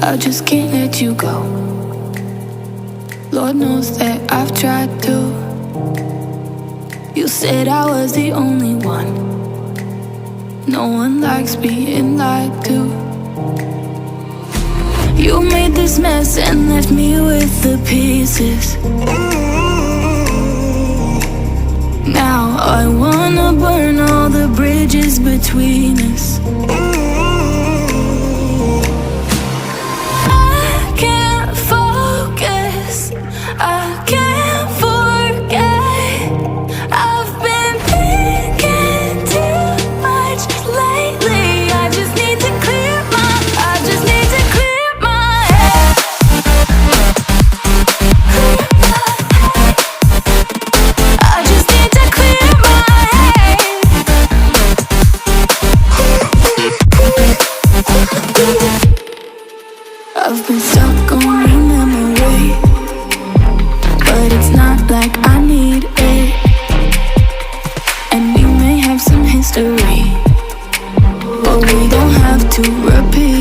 I just can't let you go. Lord knows that I've tried to. You said I was the only one. No one likes being lied to. You made this mess and left me with the pieces. Now I wanna burn all the bridges between us. I can't focus, I can't forget. I've been thinking too much lately. I just need to clear my head. I just need to clear my head. I've been stuck on your memory, but it's not like I need it. And we may have some history, but we don't have to repeat